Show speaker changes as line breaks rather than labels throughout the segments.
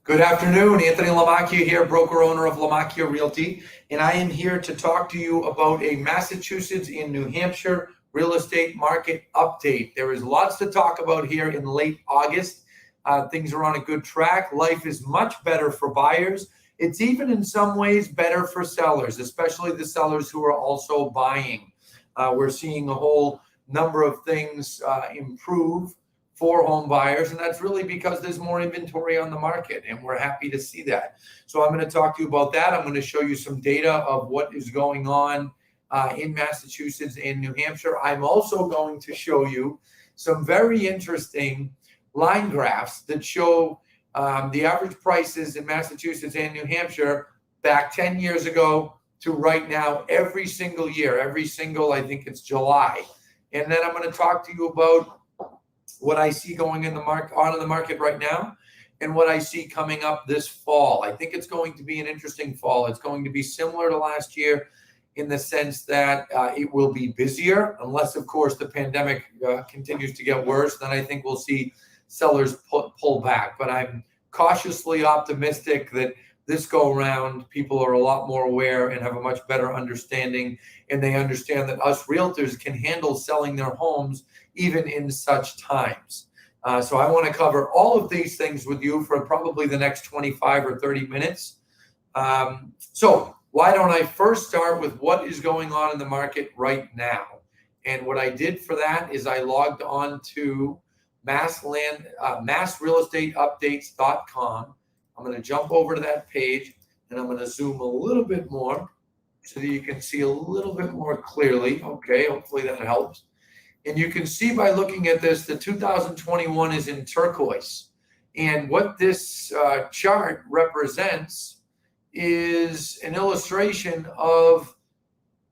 Good afternoon, Anthony Lamacchia here, broker owner of Lamacchia Realty, and I am here to talk to you about a Massachusetts and New Hampshire real estate market update. There is lots to talk about here in late August. Things are on a good track. Life is much better for buyers. It's even in some ways better for sellers, especially the sellers who are also buying. We're seeing a whole number of things improve for home buyers, and that's really because there's more inventory on the market, and we're happy to see that. So I'm going to talk to you about that. I'm going to show you some data of what is going on in Massachusetts and New Hampshire. I'm also going to show you some very interesting line graphs that show the average prices in Massachusetts and New Hampshire back 10 years ago to right now, every single year, I think it's July. And then I'm going to talk to you about what I see going in the market right now, and what I see coming up this fall. I think it's going to be an interesting fall. It's going to be similar to last year in the sense that it will be busier, unless, of course, the pandemic continues to get worse. Then I think we'll see sellers pull back. But I'm cautiously optimistic that this go around, people are a lot more aware and have a much better understanding, and they understand that us realtors can handle selling their homes even in such times. So I want to cover all of these things with you for probably the next 25 or 30 minutes. So why don't I first start with what is going on in the market right now? And what I did for that is I logged on to massrealestateupdates.com. I'm going to jump over to that page, and I'm going to zoom a little bit more so that you can see a little bit more clearly. Okay, hopefully that helps. And you can see by looking at this, the 2021 is in turquoise. And what this chart represents is an illustration of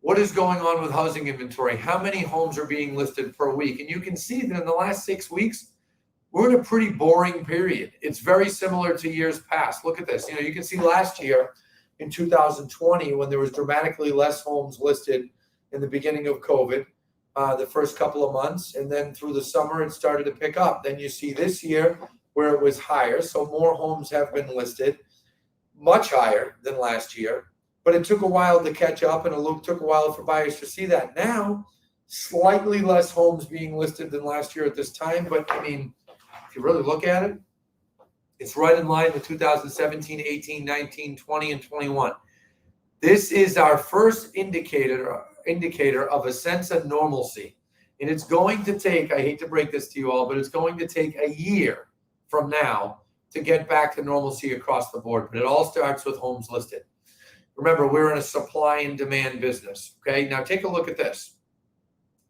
what is going on with housing inventory. How many homes are being listed per week? And you can see that in the last 6 weeks, we're in a pretty boring period. It's very similar to years past. Look at this. You can see last year in 2020, when there was dramatically less homes listed in the beginning of COVID, the first couple of months, and then through the summer, it started to pick up. Then you see this year where it was higher. So more homes have been listed, much higher than last year, but it took a while to catch up, and it took a while for buyers to see that. Now, slightly less homes being listed than last year at this time, but I mean, if you really look at it, it's right in line with 2017, 18, 19, 20, and 21. This is our first indicator of a sense of normalcy. And it's going to take, I hate to break this to you all, but it's going to take a year from now to get back to normalcy across the board. But it all starts with homes listed. Remember, we're in a supply and demand business. Okay, now take a look at this.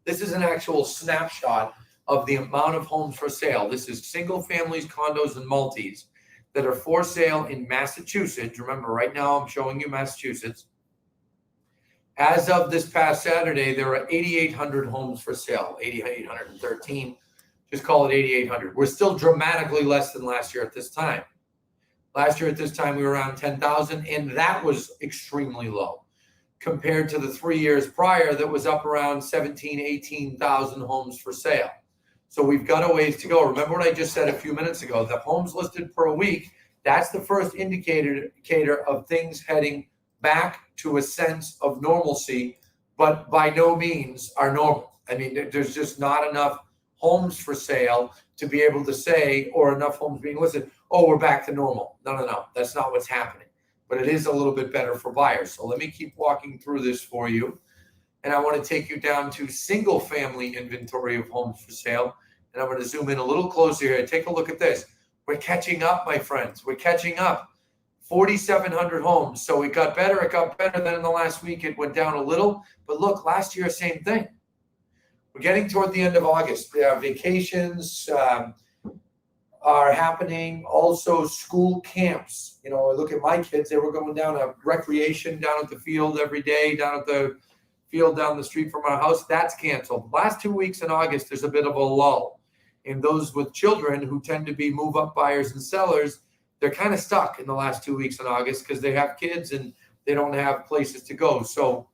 This is an actual snapshot of the amount of homes for sale. This is single families, condos, and multis that are for sale in Massachusetts. Remember, right now I'm showing you Massachusetts. As of this past Saturday, there are 8,800 homes for sale, 8,813. Just call it 8,800. We're still dramatically less than last year at this time. Last year at this time, we were around 10,000, and that was extremely low compared to the 3 years prior that was up around 17,000, 18,000 homes for sale. So we've got a ways to go. Remember what I just said a few minutes ago, the homes listed per week, that's the first indicator of things heading back to a sense of normalcy, but by no means are normal. I mean, there's just not enough homes for sale to be able to say, or enough homes being listed, oh, we're back to normal. No, that's not what's happening. But it is a little bit better for buyers. So let me keep walking through this for you. And I want to take you down to single family inventory of homes for sale. And I'm going to zoom in a little closer here. Take a look at this. We're catching up, my friends. We're catching up. 4,700 homes. So it got better. It got better. Then in the last week, it went down a little. But look, last year, same thing. We're getting toward the end of August. Vacations are happening. Also, school camps. I look at my kids. They were going down to recreation down at the field every day, down at the field down the street from our house. That's canceled. Last 2 weeks in August, there's a bit of a lull. And those with children who tend to be move-up buyers and sellers, they're kind of stuck in the last 2 weeks in August because they have kids and they don't have places to go. So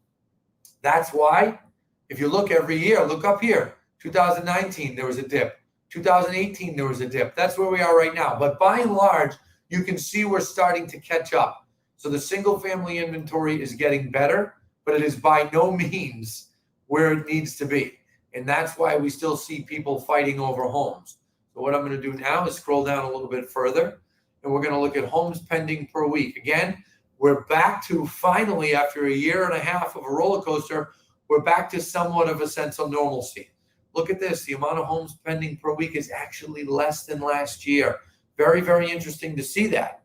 that's why, if you look every year, look up here. 2019, there was a dip. 2018, there was a dip. That's where we are right now. But by and large, you can see we're starting to catch up. So the single family inventory is getting better, but it is by no means where it needs to be. And that's why we still see people fighting over homes. So what I'm going to do now is scroll down a little bit further, and we're going to look at homes pending per week. Again, we're back to finally, after a year and a half of a roller coaster, we're back to somewhat of a sense of normalcy. Look at this. The amount of homes pending per week is actually less than last year. Very, very interesting to see that.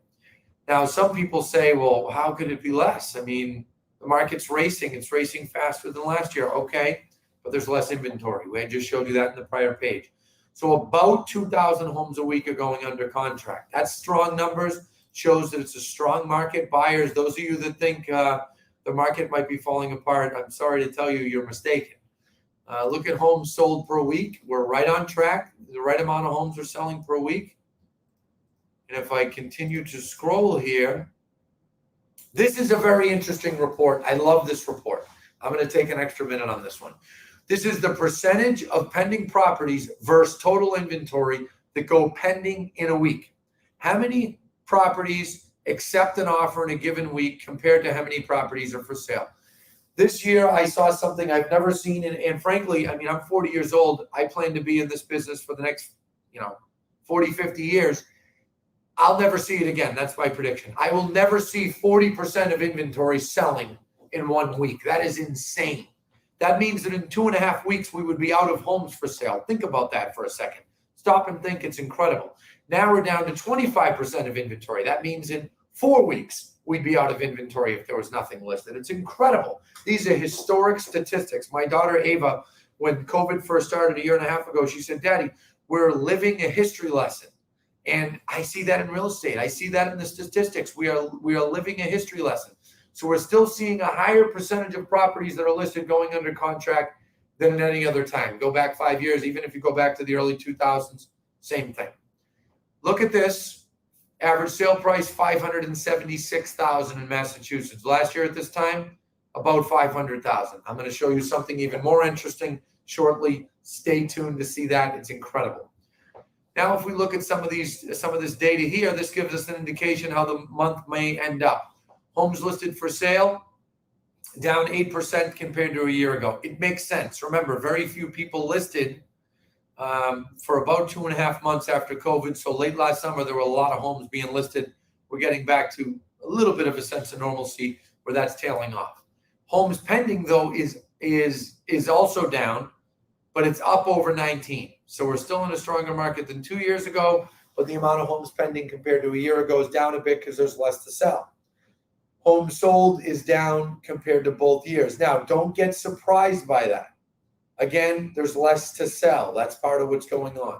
Now, some people say, well, how could it be less? I mean, the market's racing. It's racing faster than last year. Okay, but there's less inventory. We just showed you that in the prior page. So about 2,000 homes a week are going under contract. That's strong numbers. Shows that it's a strong market. Buyers, those of you that think the market might be falling apart, I'm sorry to tell you, you're mistaken. Look at homes sold per week. We're right on track. The right amount of homes are selling per week. And if I continue to scroll here, this is a very interesting report. I love this report. I'm going to take an extra minute on this one. This is the percentage of pending properties versus total inventory that go pending in a week. How many properties accept an offer in a given week compared to how many properties are for sale? This year, I saw something I've never seen. And frankly, I mean, I'm 40 years old. I plan to be in this business for the next, 40, 50 years. I'll never see it again. That's my prediction. I will never see 40% of inventory selling in 1 week. That is insane. That means that in 2.5 weeks, we would be out of homes for sale. Think about that for a second. Stop and think. It's incredible. Now we're down to 25% of inventory. That means in 4 weeks, we'd be out of inventory if there was nothing listed. It's incredible. These are historic statistics. My daughter, Ava, when COVID first started 1.5 years ago, she said, Daddy, we're living a history lesson. And I see that in real estate. I see that in the statistics. We are living a history lesson. So we're still seeing a higher percentage of properties that are listed going under contract than at any other time. Go back 5 years, even if you go back to the early 2000s, same thing. Look at this. Average sale price, $576,000 in Massachusetts. Last year at this time, about $500,000. I'm going to show you something even more interesting shortly. Stay tuned to see that. It's incredible. Now, if we look at some of this data here, this gives us an indication how the month may end up. Homes listed for sale, down 8% compared to a year ago. It makes sense. Remember, very few people listed for about 2.5 months after COVID. So late last summer, there were a lot of homes being listed. We're getting back to a little bit of a sense of normalcy where that's tailing off. Homes pending, though, is also down, but it's up over 19. So we're still in a stronger market than 2 years ago, but the amount of homes pending compared to a year ago is down a bit because there's less to sell. Homes sold is down compared to both years. Now, don't get surprised by that. Again, there's less to sell. That's part of what's going on.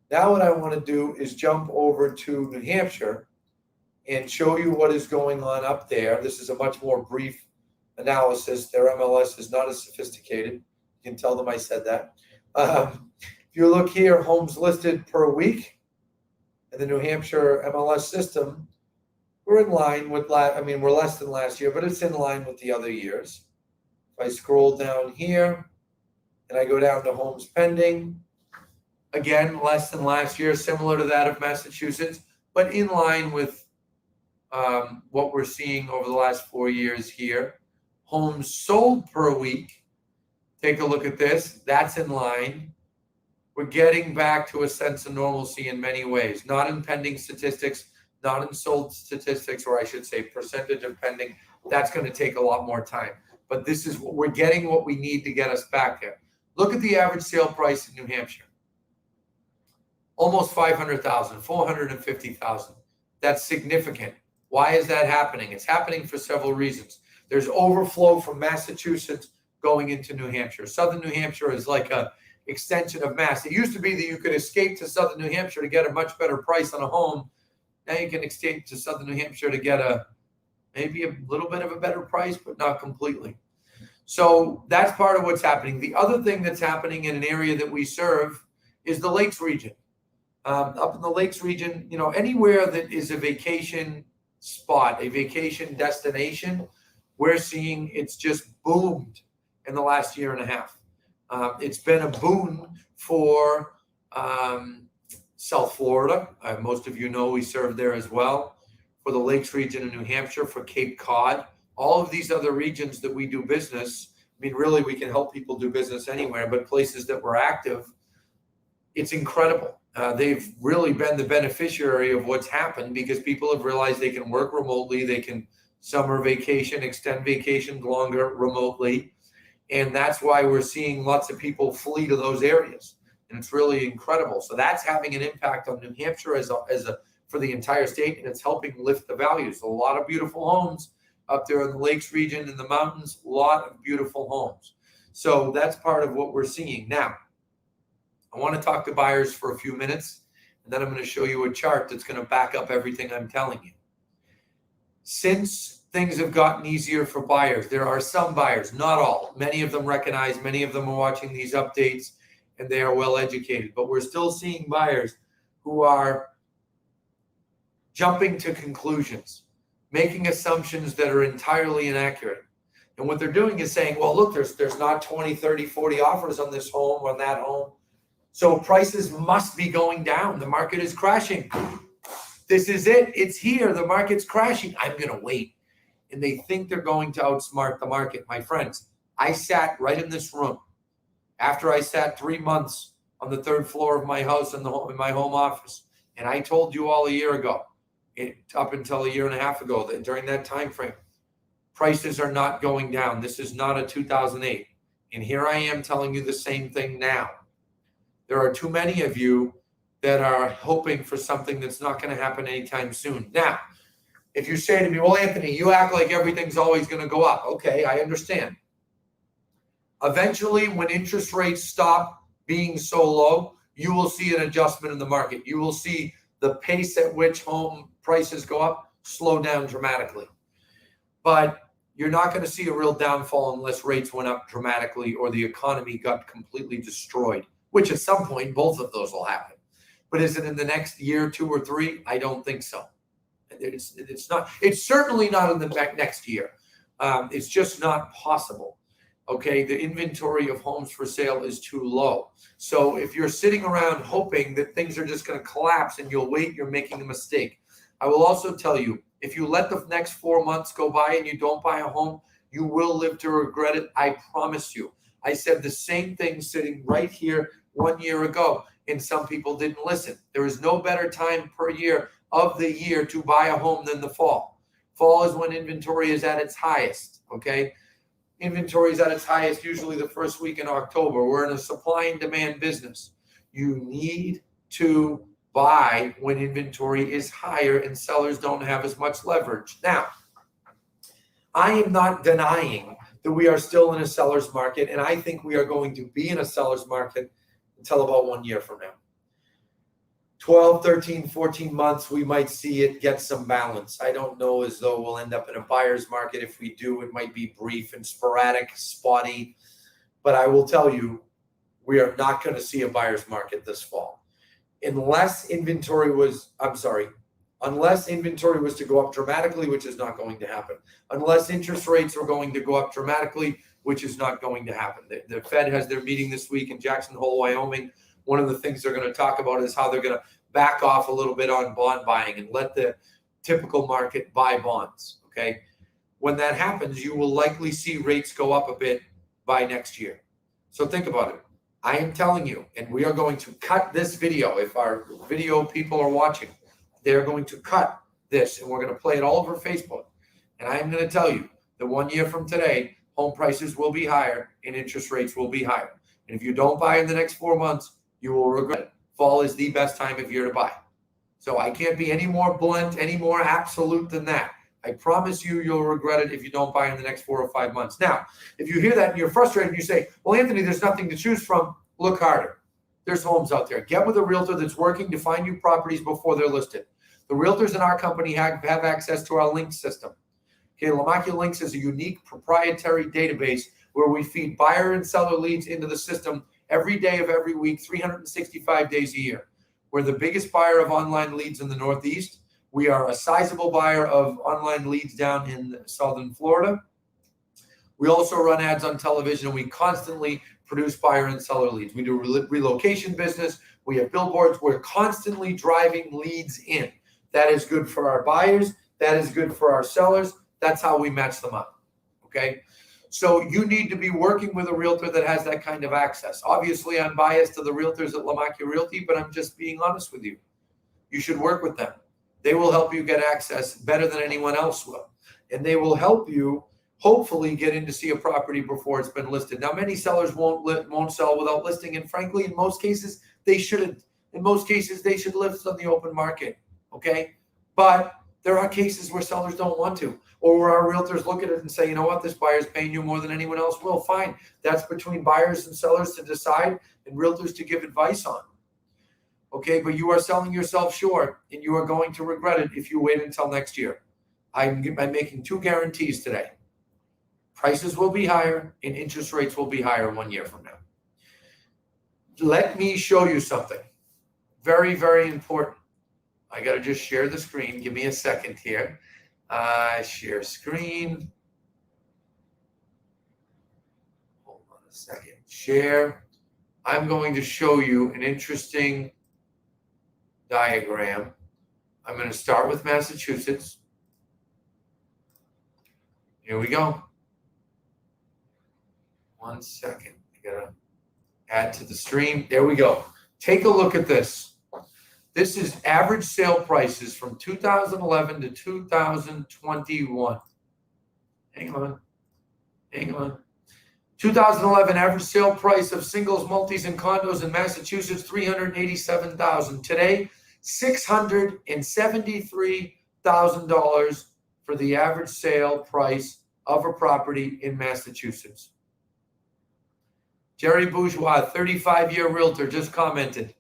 Now what I want to do is jump over to New Hampshire and show you what is going on up there. This is a much more brief analysis. Their MLS is not as sophisticated. You can tell them I said that. If you look here, homes listed per week in the New Hampshire MLS system, we're in line with we're less than last year, but it's in line with the other years. If I scroll down here and I go down to homes pending, again, less than last year, similar to that of Massachusetts, but in line with what we're seeing over the last 4 years here. Homes sold per week, take a look at this, that's in line. We're getting back to a sense of normalcy in many ways, not in pending statistics, not in sold statistics, or I should say percentage of pending. That's going to take a lot more time. But this is what we're getting, what we need to get us back there. Look at the average sale price in New Hampshire. Almost 500,000, 450,000. That's significant. Why is that happening? It's happening for several reasons. There's overflow from Massachusetts going into New Hampshire. Southern New Hampshire is like a extension of Mass. It used to be that you could escape to Southern New Hampshire to get a much better price on a home. Now you can escape to Southern New Hampshire to get maybe a little bit of a better price, but not completely. So that's part of what's happening. The other thing that's happening in an area that we serve is the Lakes region. Up in the Lakes region, anywhere that is a vacation spot, a vacation destination, we're seeing it's just boomed in the last year and a half. It's been a boon for South Florida. Most of you know we serve there as well. For the Lakes region in New Hampshire, for Cape Cod, all of these other regions that we do business. I mean, really, we can help people do business anywhere, but places that we're active, it's incredible. They've really been the beneficiary of what's happened because people have realized they can work remotely. They can summer vacation, extend vacations longer remotely. And that's why we're seeing lots of people flee to those areas. And it's really incredible. So that's having an impact on New Hampshire for the entire state, and it's helping lift the values. A lot of beautiful homes up there in the Lakes region, in the mountains, a lot of beautiful homes. So that's part of what we're seeing. Now, I want to talk to buyers for a few minutes, and then I'm going to show you a chart that's going to back up everything I'm telling you. Since things have gotten easier for buyers, there are some buyers, not all. Many of them recognize, many of them are watching these updates, and they are well educated. But we're still seeing buyers who are jumping to conclusions, making assumptions that are entirely inaccurate. And what they're doing is saying, well, look, there's not 20, 30, 40 offers on this home, on that home. So prices must be going down. The market is crashing. This is it. It's here. The market's crashing. I'm going to wait. And they think they're going to outsmart the market. My friends, I sat right in this room after I sat 3 months on the third floor of my house in my home office. And I told you all a year ago, up until a year and a half ago, that during that time frame, prices are not going down. This is not a 2008. And here I am telling you the same thing now. There are too many of you that are hoping for something that's not going to happen anytime soon. Now, if you say to me, well, Anthony, you act like everything's always going to go up. Okay, I understand. Eventually, when interest rates stop being so low, you will see an adjustment in the market. You will see the pace at which home prices go up slow down dramatically. But you're not going to see a real downfall unless rates went up dramatically or the economy got completely destroyed, which at some point, both of those will happen. But is it in the next year, 2 or 3? I don't think so. It's not. It's certainly not in the next year. It's just not possible. Okay, the inventory of homes for sale is too low. So if you're sitting around hoping that things are just going to collapse and you'll wait, you're making a mistake. I will also tell you, if you let the next 4 months go by and you don't buy a home, you will live to regret it. I promise you. I said the same thing sitting right here 1 year ago, and some people didn't listen. There is no better time per year of the year to buy a home than the fall. Fall is when inventory is at its highest, okay? Inventory is at its highest usually the first week in October. We're in a supply and demand business. You need to buy when inventory is higher and sellers don't have as much leverage. Now, I am not denying that we are still in a seller's market, and I think we are going to be in a seller's market until about 1 year from now. 12, 13, 14 months, we might see it get some balance. I don't know as though we'll end up in a buyer's market. If we do, it might be brief and sporadic, spotty. But I will tell you, we are not going to see a buyer's market this fall. Unless inventory was to go up dramatically, which is not going to happen. Unless interest rates are going to go up dramatically, which is not going to happen. The Fed has their meeting this week in Jackson Hole, Wyoming. One of the things they're going to talk about is how they're going to back off a little bit on bond buying and let the typical market buy bonds, okay? When that happens, you will likely see rates go up a bit by next year. So think about it. I am telling you, and we are going to cut this video. If our video people are watching, they're going to cut this, and we're going to play it all over Facebook. And I am going to tell you that 1 year from today, home prices will be higher and interest rates will be higher. And if you don't buy in the next 4 months, you will regret it. Fall is the best time of year to buy. So I can't be any more blunt, any more absolute than that. I promise you, you'll regret it if you don't buy in the next 4 or 5 months. Now, if you hear that and you're frustrated and you say, well, Anthony, there's nothing to choose from, look harder. There's homes out there. Get with a realtor that's working to find you properties before they're listed. The realtors in our company have access to our link system. Okay, Lamacchia Links is a unique proprietary database where we feed buyer and seller leads into the system every day of every week, 365 days a year. We're the biggest buyer of online leads in the Northeast. We are a sizable buyer of online leads down in Southern Florida. We also run ads on television, and we constantly produce buyer and seller leads. We do relocation business. We have billboards. We're constantly driving leads in. That is good for our buyers. That is good for our sellers. That's how we match them up. Okay. So you need to be working with a realtor that has that kind of access. Obviously, I'm biased to the realtors at Lamacchia Realty, but I'm just being honest with you. You should work with them. They will help you get access better than anyone else will. And they will help you hopefully get in to see a property before it's been listed. Now, many sellers won't sell without listing. And frankly, in most cases, they shouldn't. In most cases, they should list on the open market. Okay. But there are cases where sellers don't want to, or where our realtors look at it and say, you know what, this buyer's paying you more than anyone else will. Fine. That's between buyers and sellers to decide and realtors to give advice on. Okay, but you are selling yourself short, and you are going to regret it if you wait until next year. I'm making 2 guarantees today. Prices will be higher and interest rates will be higher 1 year from now. Let me show you something very, very important. I got to just share the screen. Give me a second here. Share screen. Hold on a second. Share. I'm going to show you an interesting diagram. I'm going to start with Massachusetts. Here we go. 1 second. I got to add to the stream. There we go. Take a look at this. This is average sale prices from 2011 to 2021. Hang on. 2011 average sale price of singles, multis, and condos in Massachusetts, $387,000. Today, $673,000 for the average sale price of a property in Massachusetts. Jerry Bourgeois, 35-year realtor, just commented.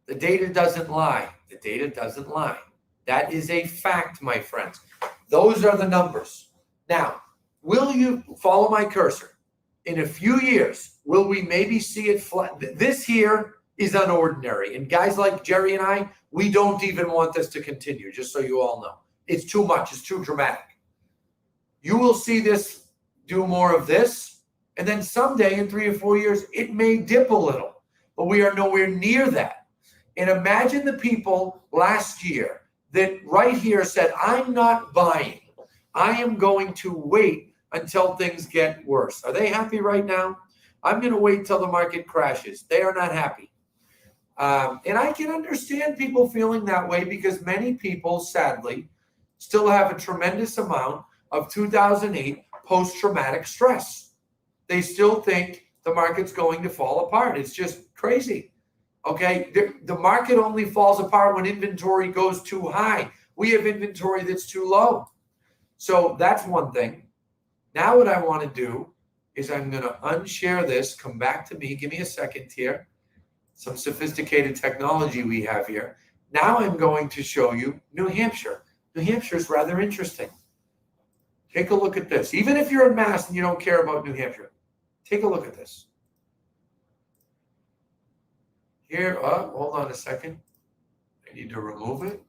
The data doesn't lie. The data doesn't lie. That is a fact, my friends. Those are the numbers. Now, will you follow my cursor? In a few years, will we maybe see it flat? This here is unordinary. And guys like Jerry and I, we don't even want this to continue, just so you all know. It's too much. It's too dramatic. You will see this do more of this. And then someday in 3 or 4 years, it may dip a little. But we are nowhere near that. And imagine the people last year that right here said, I'm not buying. I am going to wait until things get worse. Are they happy right now? I'm going to wait till the market crashes. They are not happy. And I can understand people feeling that way because many people, sadly, still have a tremendous amount of 2008 post-traumatic stress. They still think the market's going to fall apart. It's just crazy. Okay, the market only falls apart when inventory goes too high. We have inventory that's too low. So that's one thing. Now what I want to do is I'm going to unshare this, come back to me. Give me a second here. Some sophisticated technology we have here. Now I'm going to show you New Hampshire. New Hampshire is rather interesting. Take a look at this. Even if you're in Mass and you don't care about New Hampshire, take a look at this. Here, hold on a second. I need to remove it.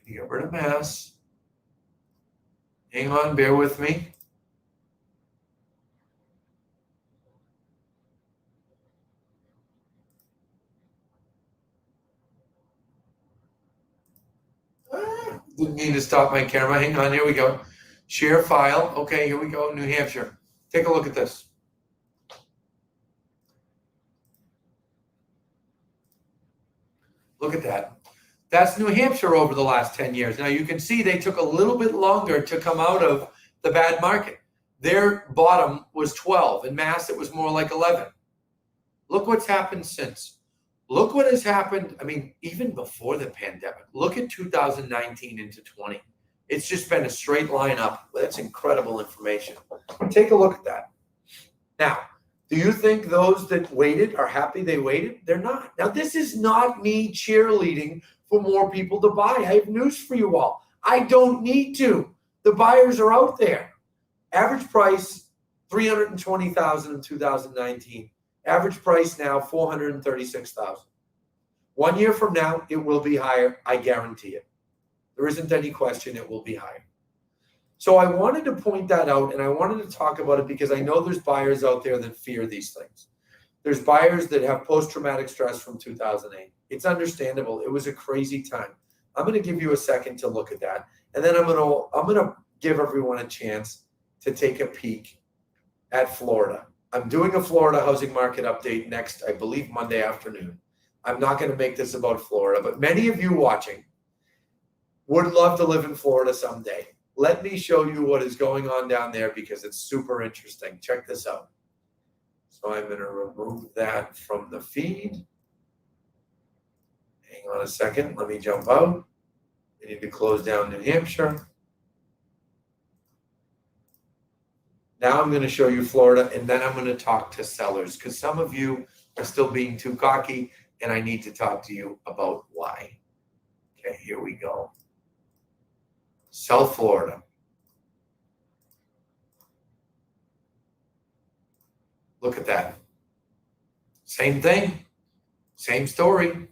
Get rid of Mass. Hang on, bear with me. Didn't mean to stop my camera. Hang on, here we go. Share file. Okay, here we go, New Hampshire. Take a look at this. Look at that. That's New Hampshire over the last 10 years. Now you can see they took a little bit longer to come out of the bad market. Their bottom was 12. In Mass, it was more like 11. Look what's happened since. Look what has happened. I mean, even before the pandemic. Look at 2019 into 20. It's just been a straight line up. That's incredible information. Take a look at that. Now, do you think those that waited are happy they waited? They're not. Now, this is not me cheerleading for more people to buy. I have news for you all. I don't need to. The buyers are out there. Average price, $320,000 in 2019. Average price now, $436,000. 1 year from now, it will be higher. I guarantee it. There isn't any question it will be higher. So I wanted to point that out, and I wanted to talk about it because I know there's buyers out there that fear these things. There's buyers that have post-traumatic stress from 2008. It's understandable. It was a crazy time. I'm going to give you a second to look at that. And then I'm going to give everyone a chance to take a peek at Florida. I'm doing a Florida housing market update next, I believe, Monday afternoon. I'm not going to make this about Florida, but many of you watching would love to live in Florida someday. Let me show you what is going on down there because it's super interesting. Check this out. So I'm going to remove that from the feed. Hang on a second. Let me jump out. I need to close down New Hampshire. Now I'm going to show you Florida, and then I'm going to talk to sellers because some of you are still being too cocky, and I need to talk to you about why. Okay, here we go. South Florida. Look at that. Same thing, same story.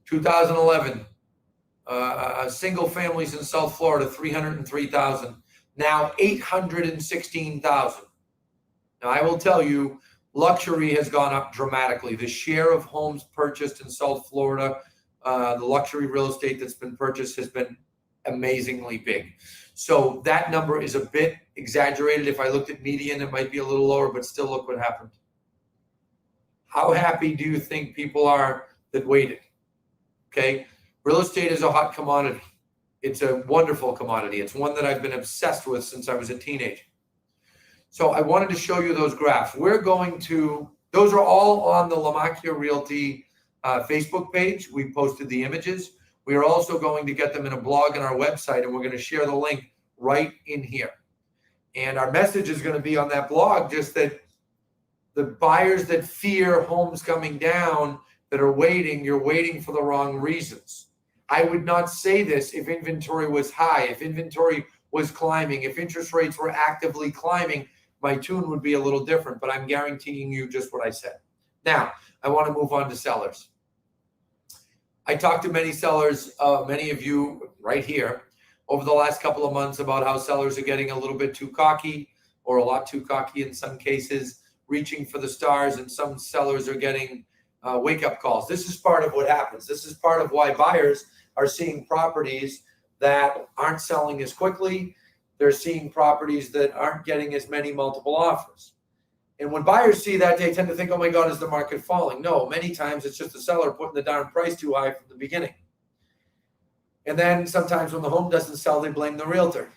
2011, single families in South Florida, 303,000. Now 816,000. Now I will tell you, luxury has gone up dramatically. The share of homes purchased in South Florida, the luxury real estate that's been purchased has been amazingly big. So that number is a bit exaggerated. If I looked at median, it might be a little lower, but still look what happened. How happy do you think people are that waited? Okay, real estate is a hot commodity. It's a wonderful commodity. It's one that I've been obsessed with since I was a teenager. So I wanted to show you those graphs. Those are all on the Lamakia Realty Facebook page. We posted the images. We are also going to get them in a blog on our website, and we're going to share the link right in here. And our message is going to be on that blog, just that the buyers that fear homes coming down, that are waiting, you're waiting for the wrong reasons. I would not say this if inventory was high, if inventory was climbing, if interest rates were actively climbing, my tune would be a little different, but I'm guaranteeing you just what I said. Now, I want to move on to sellers. I talked to many sellers, many of you right here, over the last couple of months about how sellers are getting a little bit too cocky, or a lot too cocky in some cases, reaching for the stars, and some sellers are getting wake-up calls. This is part of what happens. This is part of why buyers are seeing properties that aren't selling as quickly. They're seeing properties that aren't getting as many multiple offers. And when buyers see that, they tend to think, oh my God, is the market falling? No, many times it's just the seller putting the darn price too high from the beginning. And then sometimes when the home doesn't sell, they blame the realtor.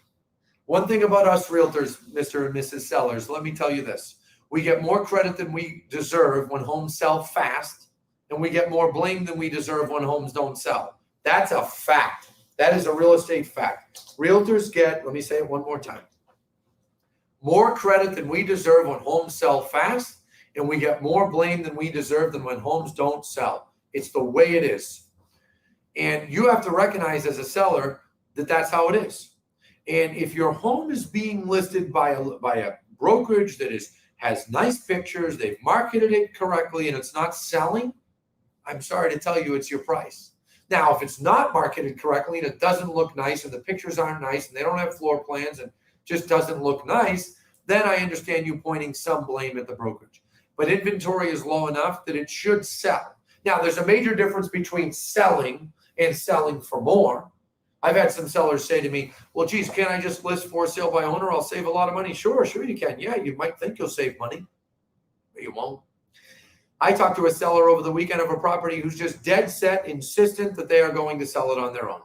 One thing about us realtors, Mr. and Mrs. Sellers, let me tell you this. We get more credit than we deserve when homes sell fast, and we get more blame than we deserve when homes don't sell. That's a fact. That is a real estate fact. Realtors get, let me say it one more time, more credit than we deserve when homes sell fast, and we get more blame than we deserve than when homes don't sell. It's the way it is. And you have to recognize as a seller that that's how it is. And if your home is being listed by a brokerage that has nice pictures, they've marketed it correctly, and it's not selling, I'm sorry to tell you, it's your price. Now, if it's not marketed correctly and it doesn't look nice and the pictures aren't nice and they don't have floor plans and just doesn't look nice, then I understand you pointing some blame at the brokerage. But inventory is low enough that it should sell. Now, there's a major difference between selling and selling for more. I've had some sellers say to me, well, geez, can't I just list for sale by owner? I'll save a lot of money. Sure you can. Yeah, you might think you'll save money, but you won't. I talked to a seller over the weekend of a property who's just dead set, insistent that they are going to sell it on their own.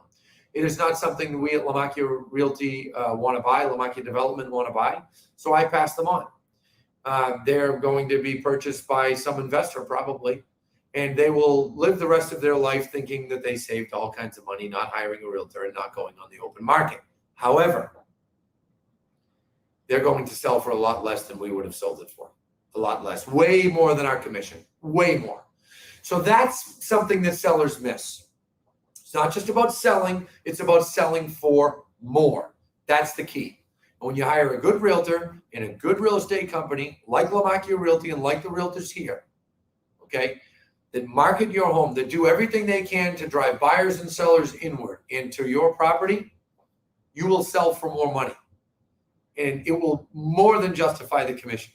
It is not something we at Lamakia Realty want to buy, Lamakia Development want to buy. So I passed them on. They're going to be purchased by some investor probably, and they will live the rest of their life thinking that they saved all kinds of money, not hiring a realtor and not going on the open market. However, they're going to sell for a lot less than we would have sold it for. A lot less, way more than our commission, way more. So that's something that sellers miss. It's not just about selling, it's about selling for more. That's the key. And when you hire a good realtor in a good real estate company, like Lamakia Realty and like the realtors here, okay, that market your home, that do everything they can to drive buyers and sellers inward into your property, you will sell for more money. And it will more than justify the commission.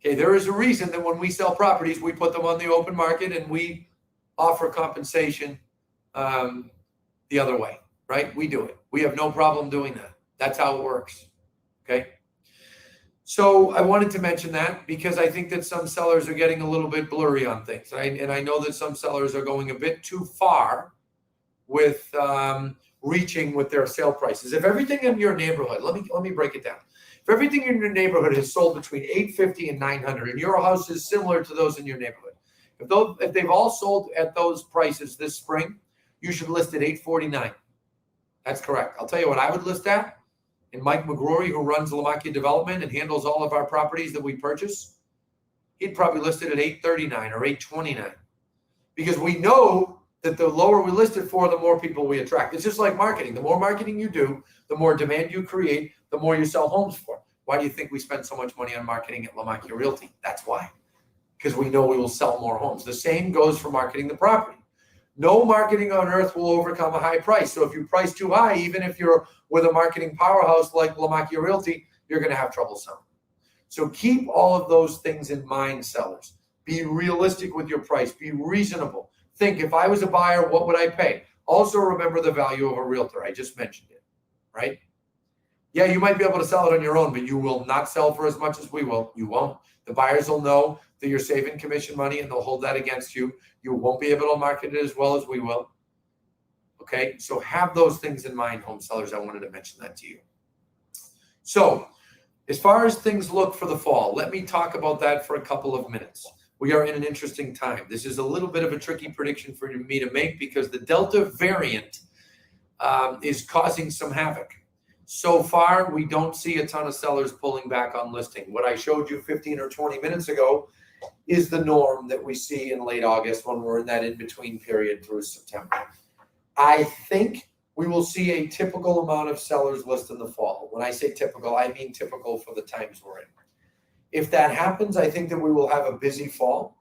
Okay, there is a reason that when we sell properties, we put them on the open market and we offer compensation the other way, right? We do it. We have no problem doing that. That's how it works, okay? So I wanted to mention that because I think that some sellers are getting a little bit blurry on things. And I know that some sellers are going a bit too far with reaching with their sale prices. If everything in your neighborhood, let me break it down. If everything in your neighborhood is sold between $850 and $900, and your house is similar to those in your neighborhood, if they've all sold at those prices this spring, you should list at $849. That's correct. I'll tell you what I would list at. And Mike McGrory, who runs Lamakia Development and handles all of our properties that we purchase, he'd probably list it at $839 or $829. Because we know that the lower we list it for, the more people we attract. It's just like marketing. The more marketing you do, the more demand you create, the more you sell homes for. Why do you think we spend so much money on marketing at Lamakia Realty? That's why. Because we know we will sell more homes. The same goes for marketing the property. No marketing on earth will overcome a high price. So if you price too high, even if you're with a marketing powerhouse like Lamakia Realty, you're going to have trouble selling. So keep all of those things in mind, sellers. Be realistic with your price. Be reasonable. Think, if I was a buyer, what would I pay? Also remember the value of a realtor. I just mentioned it, right? Yeah, you might be able to sell it on your own, but you will not sell for as much as we will. You won't. The buyers will know that you're saving commission money and they'll hold that against you. You won't be able to market it as well as we will. Okay, so have those things in mind, home sellers. I wanted to mention that to you. So as far as things look for the fall, let me talk about that for a couple of minutes. We are in an interesting time. This is a little bit of a tricky prediction for me to make because the Delta variant is causing some havoc. So far, we don't see a ton of sellers pulling back on listing. What I showed you 15 or 20 minutes ago is the norm that we see in late August when we're in that in-between period through September. I think we will see a typical amount of sellers list in the fall. When I say typical, I mean typical for the times we're in. If that happens, I think that we will have a busy fall.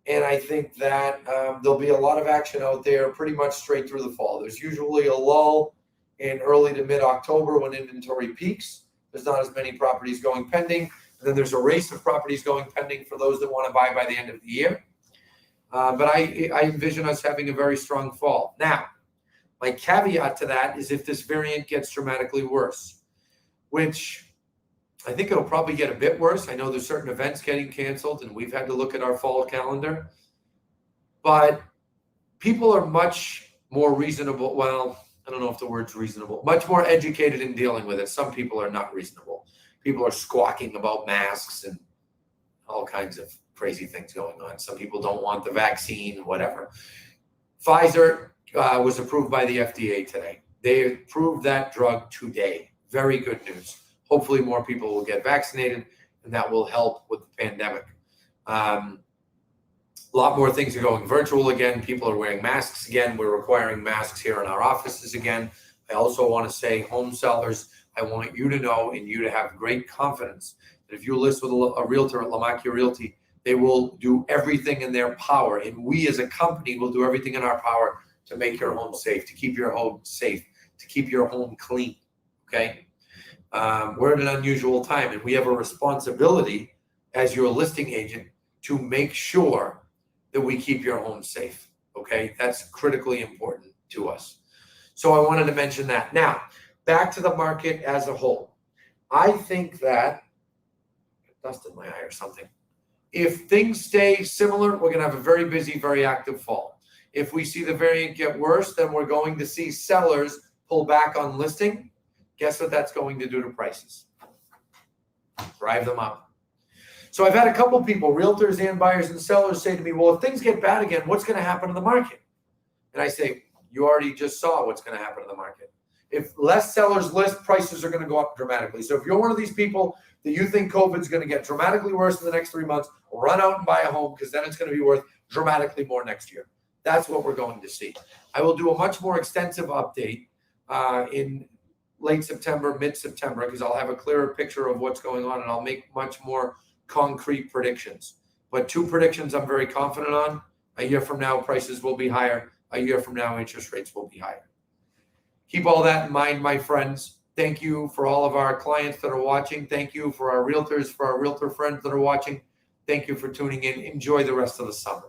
And I think that there'll be a lot of action out there pretty much straight through the fall. There's usually a lull in early to mid-October when inventory peaks. There's not as many properties going pending. And then there's a race of properties going pending for those that want to buy by the end of the year. But I envision us having a very strong fall. Now, my caveat to that is if this variant gets dramatically worse, which I think it'll probably get a bit worse. I know there's certain events getting canceled and we've had to look at our fall calendar. But people are much more reasonable. Well, I don't know if the word's reasonable, much more educated in dealing with it. Some people are not reasonable. People are squawking about masks and all kinds of crazy things going on. Some people don't want the vaccine, whatever. Pfizer was approved by the FDA today. They approved that drug today. Very good news. Hopefully more people will get vaccinated and that will help with the pandemic. A lot more things are going virtual again. People are wearing masks again. We're requiring masks here in our offices again. I also want to say, home sellers, I want you to know and you to have great confidence that if you list with a realtor at Lamakia Realty, they will do everything in their power. And we as a company will do everything in our power to make your home safe, to keep your home safe, to keep your home clean, okay? We're in an unusual time and we have a responsibility as your listing agent to make sure that we keep your home safe, okay? That's critically important to us. So I wanted to mention that. Now, back to the market as a whole. I think that, dust in my eye or something. If things stay similar, we're going to have a very busy, very active fall. If we see the variant get worse, then we're going to see sellers pull back on listing. Guess what that's going to do to prices? Drive them up. So I've had a couple people, realtors and buyers and sellers, say to me, well, if things get bad again, what's going to happen to the market? And I say, you already just saw what's going to happen to the market. If less sellers list, prices are going to go up dramatically. So if you're one of these people that you think COVID's going to get dramatically worse in the next 3 months, run out and buy a home because then it's going to be worth dramatically more next year. That's what we're going to see. I will do a much more extensive update in late September, mid-September, because I'll have a clearer picture of what's going on and I'll make much more concrete predictions. But two predictions I'm very confident on. A year from now, prices will be higher. A year from now, interest rates will be higher. Keep all that in mind, my friends. Thank you for all of our clients that are watching. Thank you for our realtors, for our realtor friends that are watching. Thank you for tuning in. Enjoy the rest of the summer.